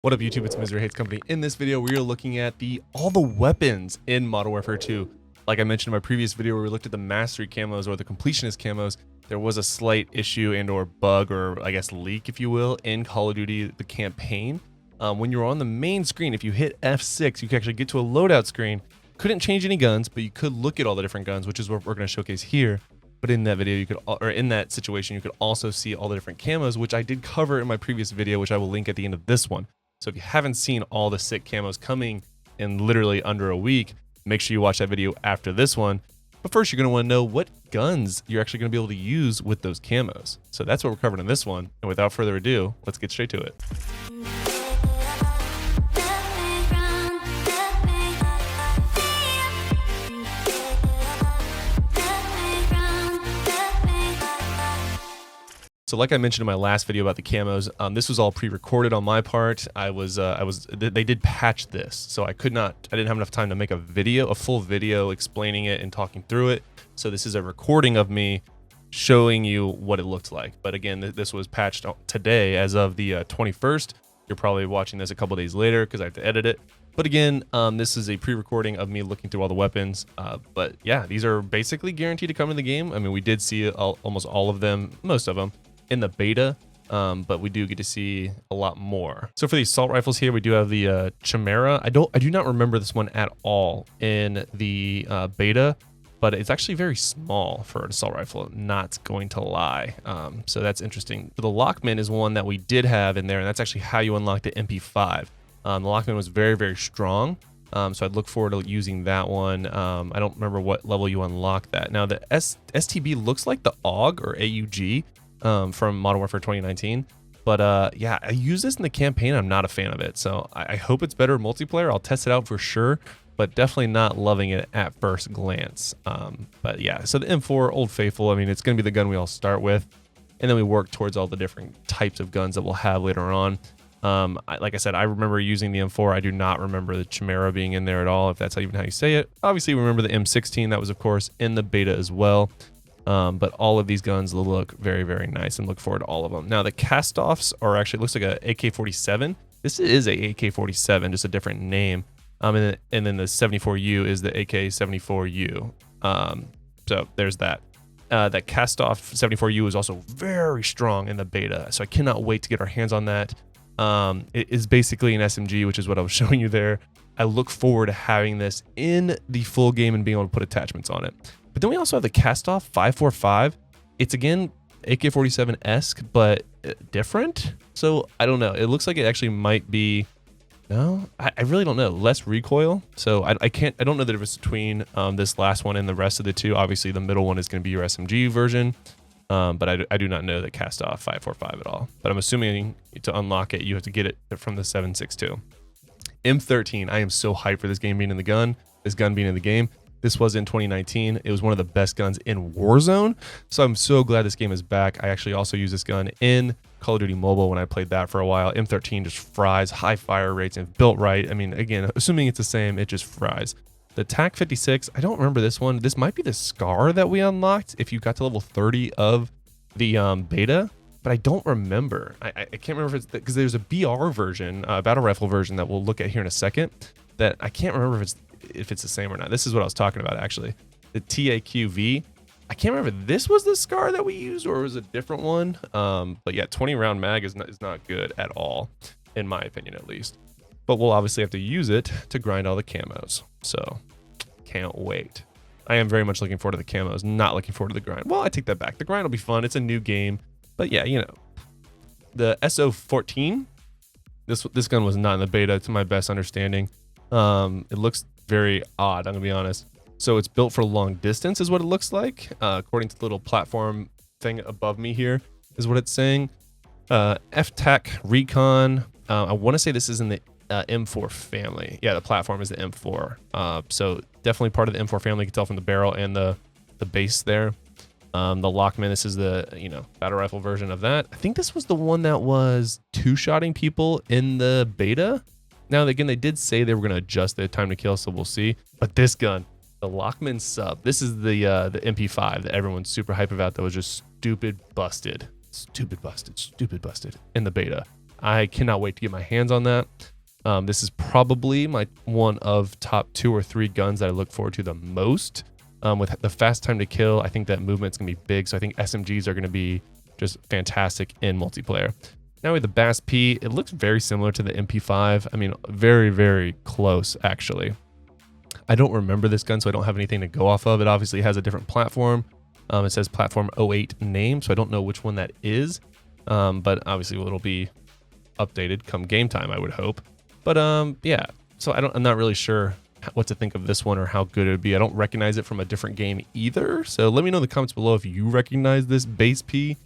What up YouTube, it's Misery Hates Company. In this video, we are looking at all the weapons in Modern Warfare 2. Like I mentioned in my previous video where we looked at the Mastery camos or the Completionist camos, there was a slight issue and or bug or I guess leak, if you will, in Call of Duty, the campaign. When you're on the main screen, if you hit F6, you can actually get to a loadout screen. Couldn't change any guns, but you could look at all the different guns, which is what we're going to showcase here. But in that video, you could, or in that situation, you could also see all the different camos, which I did cover in my previous video, which I will link at the end of this one. So if you haven't seen all the sick camos coming in literally under a week, make sure you watch that video after this one. But first, you're going to want to know what guns you're actually going to be able to use with those camos. So that's what we're covering in this one. And without further ado, let's get straight to it. So like I mentioned in my last video about the camos, this was all pre-recorded on my part. They did patch this, so I didn't have enough time to make a full video explaining it and talking through it. So this is a recording of me showing you what it looked like. But again, this was patched today as of the 21st. You're probably watching this a couple days later because I have to edit it. But again, this is a pre-recording of me looking through all the weapons. But yeah, these are basically guaranteed to come in the game. I mean, we did see almost all of them, most of them, in the beta, but we do get to see a lot more. So for the assault rifles here, we do have the Chimera. I do not remember this one at all in the beta, but it's actually very small for an assault rifle, not going to lie. So that's interesting. The Lockman is one that we did have in there, and that's actually how you unlock the MP5. The Lockman was very, very strong. So I'd look forward to using that one. I don't remember what level you unlock that. Now the STB looks like the AUG or AUG, from Modern Warfare 2019, but yeah, I use this in the campaign. I'm not a fan of it, so I hope it's better in multiplayer. I'll test it out for sure, but definitely not loving it at first glance. But yeah, so the M4, Old Faithful, I mean, it's going to be the gun we all start with, and then we work towards all the different types of guns that we'll have later on. Like I said, I remember using the M4. I do not remember the Chimera being in there at all, if that's even how you say it. Obviously, remember the M16. That was, of course, in the beta as well. But all of these guns look very, very nice, and look forward to all of them. Now the cast-offs are actually, looks like a AK-47. This is a AK-47, just a different name. And then the 74U is the AK-74U. So there's that. That cast-off 74U is also very strong in the beta, so I cannot wait to get our hands on that. It is basically an SMG, which is what I was showing you there. I look forward to having this in the full game and being able to put attachments on it. But then we also have the cast-off 545. It's again AK-47-esque, but different. So I don't know. It looks like it actually might be. No, I really don't know. Less recoil. So I don't know the difference between this last one and the rest of the two. Obviously, the middle one is going to be your SMG version. But I do not know the cast-off 545 at all. But I'm assuming to unlock it, you have to get it from the 7.62. M13. I am so hyped for this game being in the gun. This gun being in the game. This was in 2019. It was one of the best guns in Warzone. So I'm so glad this game is back. I actually also use this gun in Call of Duty Mobile when I played that for a while. M13 just fries, high fire rates, and built right. I mean, again, assuming it's the same, it just fries. The TAC 56, I don't remember this one. This might be the SCAR that we unlocked if you got to level 30 of the beta, but I don't remember. I can't remember if it's because there's a BR version, battle rifle version that we'll look at here in a second, that I can't remember if it's the same or not. This is what I was talking about, actually. The TAQV. I can't remember if this was the SCAR that we used or it was a different one. But yeah, 20 round mag is not good at all, in my opinion at least. But we'll obviously have to use it to grind all the camos. So can't wait. I am very much looking forward to the camos, not looking forward to the grind. Well, I take that back. The grind will be fun. It's a new game. But yeah, you know, the SO14, this gun was not in the beta to my best understanding. It looks very odd, I'm gonna be honest. So it's built for long distance is what it looks like, according to the little platform thing above me here is what it's saying. FTAC Recon, I want to say this is in the M4 family. Yeah, the platform is the M4, so definitely part of the M4 family. You can tell from the barrel and the base there. The Lockman, this is the battle rifle version of that. I think this was the one that was two-shotting people in the beta. Now, again, they did say they were going to adjust the time to kill, so we'll see. But this gun, the Lockman sub, this is the MP5 that everyone's super hype about that was just stupid busted in the beta. I cannot wait to get my hands on that. This is probably my one of top 2 or 3 guns that I look forward to the most. With the fast time to kill, I think that movement's gonna be big. So I think SMGs are gonna be just fantastic in multiplayer. Now with the Bass P, it looks very similar to the MP5. I mean, very, very close actually. I don't remember this gun, so I don't have anything to go off of. It obviously has a different platform. It says platform 08 name, so I don't know which one that is. But obviously it'll be updated come game time, I would hope. But yeah, so I'm not really sure what to think of this one or how good it would be. I don't recognize it from a different game either. So let me know in the comments below if you recognize this base P.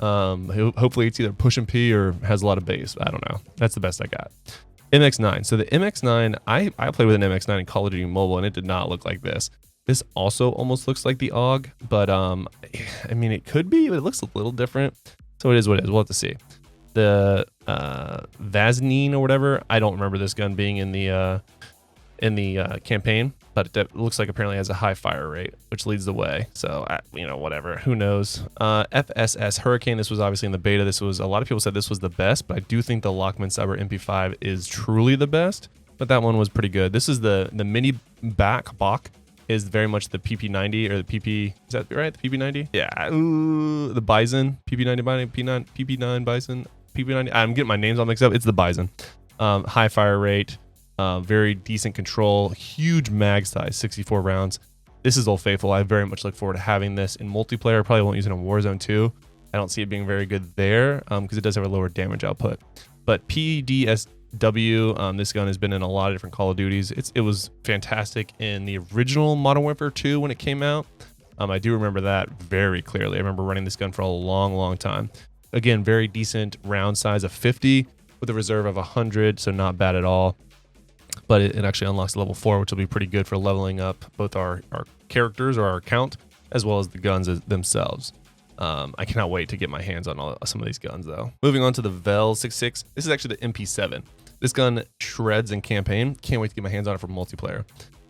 Hopefully it's either push and P or has a lot of base. I don't know. That's the best I got. MX9. So the MX9, I played with an MX9 in Call of Duty Mobile, and it did not look like this. This also almost looks like the AUG, but I mean, it could be, but it looks a little different. So it is what it is. We'll have to see. The Vaznine or whatever, I don't remember this gun being in the campaign, but it looks like apparently has a high fire rate, which leads the way. So you know, whatever, who knows. FSS Hurricane, this was obviously in the beta. This was, a lot of people said this was the best, but I do think the Lockman Cyber MP5 is truly the best, but that one was pretty good. This is the mini Bach is very much the PP90 or the PP, is that right? The PP90? Yeah, ooh, the Bison, PP90, PP9 Bison, PP90. I'm getting my names all mixed up. It's the Bison. High fire rate. Very decent control, huge mag size, 64 rounds. This is Old Faithful. I very much look forward to having this in multiplayer. I probably won't use it in Warzone 2. I don't see it being very good there because it does have a lower damage output. But PDSW, this gun has been in a lot of different Call of Duties. It was fantastic in the original Modern Warfare 2 when it came out. I do remember that very clearly. I remember running this gun for a long, long time. Again, very decent round size of 50 with a reserve of 100, so not bad at all. But it actually unlocks level 4, which will be pretty good for leveling up both our characters or our account, as well as the guns themselves. I cannot wait to get my hands on some of these guns, though. Moving on to the Vel 66. This is actually the MP7. This gun shreds in campaign. Can't wait to get my hands on it for multiplayer.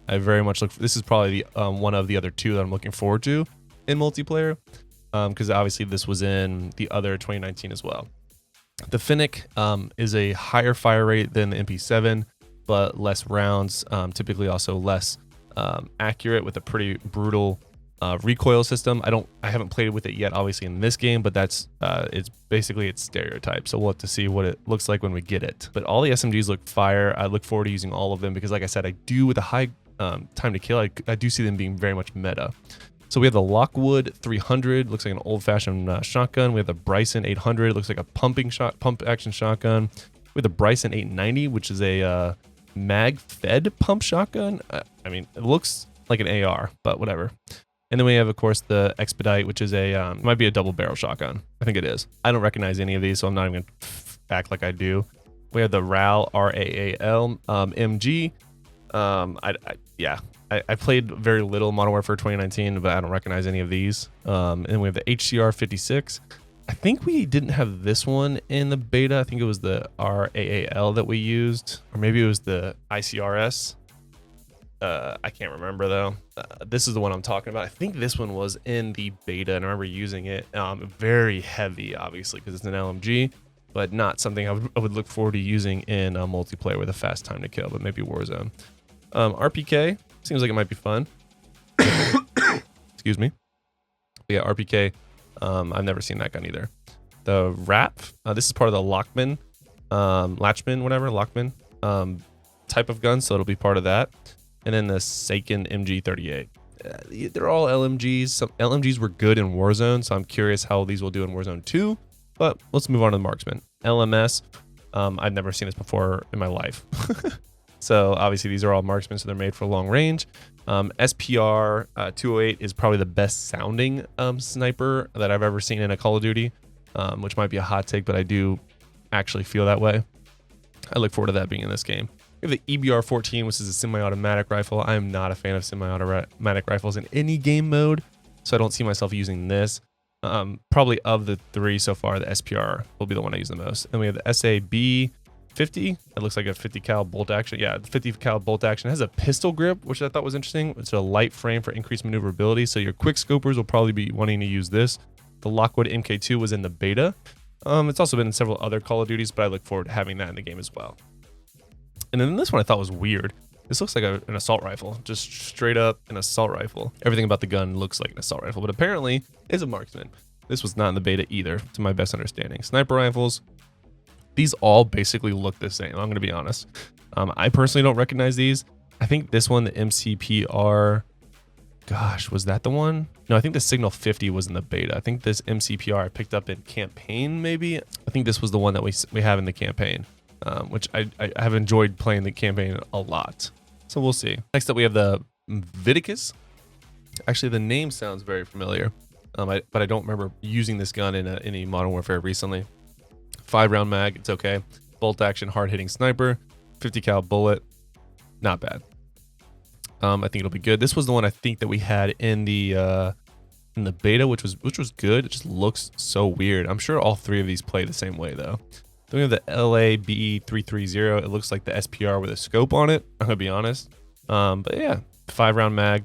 I very much look for, this is probably the one of the other 2 that I'm looking forward to in multiplayer, because obviously this was in the other 2019 as well. The Finnick is a higher fire rate than the MP7, but less rounds, typically also less accurate with a pretty brutal recoil system. I haven't played with it yet, obviously in this game, but that's it's basically its stereotype. So we'll have to see what it looks like when we get it. But all the SMGs look fire. I look forward to using all of them because, like I said, I do with a high time to kill. I do see them being very much meta. So we have the Lockwood 300, looks like an old-fashioned shotgun. We have the Bryson 800, looks like a pump action shotgun. We have the Bryson 890, which is a mag-fed pump shotgun. I mean, it looks like an AR, but whatever. And then we have, of course, the Expedite, which is a might be a double barrel shotgun. I think it is. I don't recognize any of these, so I'm not even gonna act like I do. We have the RAL RAAL MG. I played very little Modern Warfare 2019, but I don't recognize any of these. And we have the HCR 56. I think we didn't have this one in the beta. I think it was the RAAL that we used, or maybe it was the ICRS. I can't remember though. This is the one I'm talking about. I think this one was in the beta, and I remember using it. Very heavy, obviously, because it's an LMG, but not something I would look forward to using in a multiplayer with a fast time to kill, but maybe Warzone. RPK seems like it might be fun. Excuse me. But yeah, RPK. I've never seen that gun either. The RAP, this is part of the Lockman, Lockman type of gun, so it'll be part of that. And then the Saiken MG38. They're all LMGs. Some LMGs were good in Warzone, so I'm curious how these will do in Warzone 2. But let's move on to the Marksman. LMS, I've never seen this before in my life. So obviously these are all Marksmen, so they're made for long range. SPR 208 is probably the best sounding sniper that I've ever seen in a Call of Duty, which might be a hot take, but I do actually feel that way. I look forward to that being in this game. We have the EBR-14, which is a semi-automatic rifle. I am not a fan of semi-automatic rifles in any game mode, so I don't see myself using this. Probably of the 3 so far, the SPR will be the one I use the most. And we have the SAB-50. It looks like a 50 cal bolt action. Yeah, the 50 cal bolt action. It has a pistol grip, which I thought was interesting. It's a light frame for increased maneuverability, so your quick scopers will probably be wanting to use this. The Lockwood MK2 was in the beta. It's also been in several other Call of Duties, but I look forward to having that in the game as well. And then this one I thought was weird. This looks like an assault rifle, just straight up an assault rifle. Everything about the gun looks like an assault rifle, but apparently it's a Marksman. This was not in the beta either, to my best understanding. Sniper rifles, these all basically look the same, I'm going to be honest. I personally don't recognize these. I think this one, the MCPR, gosh, was that the one? No, I think the Signal 50 was in the beta. I think this MCPR I picked up in campaign, maybe. I think this was the one that we have in the campaign, which I have enjoyed playing the campaign a lot. So we'll see. Next up, we have the Viticus. Actually, the name sounds very familiar, but I don't remember using this gun in any Modern Warfare recently. 5-round mag, it's okay. Bolt action, hard-hitting sniper, 50 cal bullet, not bad. I think it'll be good. This was the one I think that we had in the beta, which was good. It just looks so weird. I'm sure all three of these play the same way though. Then we have the LABE330. It looks like the SPR with a scope on it, I'm gonna be honest. But yeah, 5-round mag,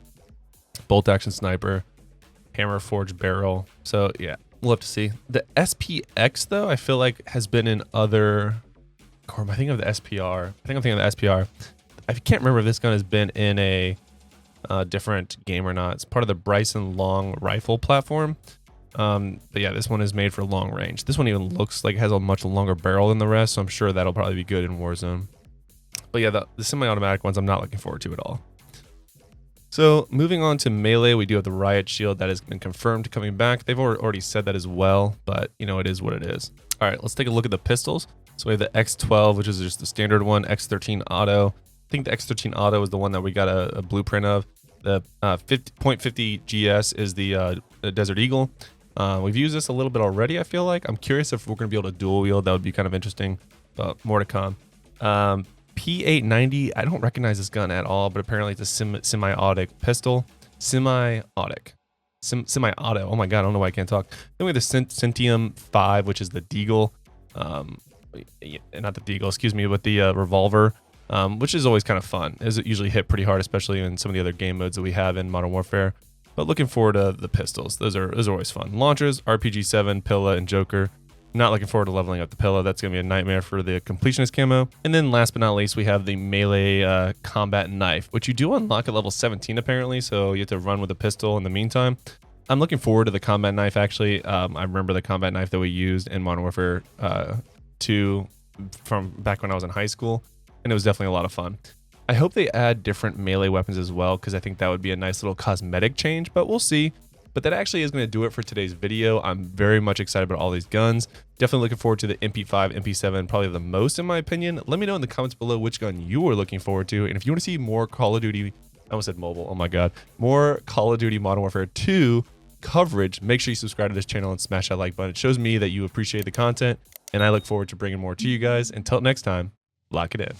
bolt action sniper, hammer forged barrel. So yeah, we'll have to see. The SPX though, I feel like has been in other. I think of the SPR. I think I'm thinking of the SPR. I can't remember if this gun has been in a different game or not. It's part of the Bryson long rifle platform. But yeah, this one is made for long range. This one even looks like it has a much longer barrel than the rest, so I'm sure that'll probably be good in Warzone. But yeah, the semi-automatic ones I'm not looking forward to at all. So moving on to melee, we do have the riot shield that has been confirmed coming back. They've already said that as well, but you know, it is what it is. All right, let's take a look at the pistols. So we have the X12, which is just the standard one, X13 auto. I think the X13 auto is the one that we got a blueprint of. The .50 GS is the Desert Eagle. We've used this a little bit already, I feel like. I'm curious if we're going to be able to dual wield. That would be kind of interesting, but more to come. P890, I don't recognize this gun at all, but apparently it's a semi-auto pistol. Semi-auto. Oh my god, I don't know why I can't talk. Then we have the Centium 5, which is the Deagle. Not the Deagle, excuse me, but the revolver. Which is always kind of fun, as it usually hit pretty hard, especially in some of the other game modes that we have in Modern Warfare. But looking forward to the pistols. Those are always fun. Launchers, RPG-7, Pilla, and Joker. Not looking forward to leveling up the Pilla. That's going to be a nightmare for the completionist camo. And then last but not least, we have the melee combat knife, which you do unlock at level 17 apparently, so you have to run with a pistol in the meantime. I'm looking forward to the combat knife actually. I remember the combat knife that we used in Modern Warfare 2 from back when I was in high school. And it was definitely a lot of fun. I hope they add different melee weapons as well, because I think that would be a nice little cosmetic change, but we'll see. But that actually is going to do it for today's video. I'm very much excited about all these guns. Definitely looking forward to the MP5, MP7, probably the most in my opinion. Let me know in the comments below which gun you are looking forward to. And if you want to see more Call of Duty, I almost said mobile, oh my god, more Call of Duty Modern Warfare 2 coverage, make sure you subscribe to this channel and smash that like button. It shows me that you appreciate the content, and I look forward to bringing more to you guys. Until next time, lock it in.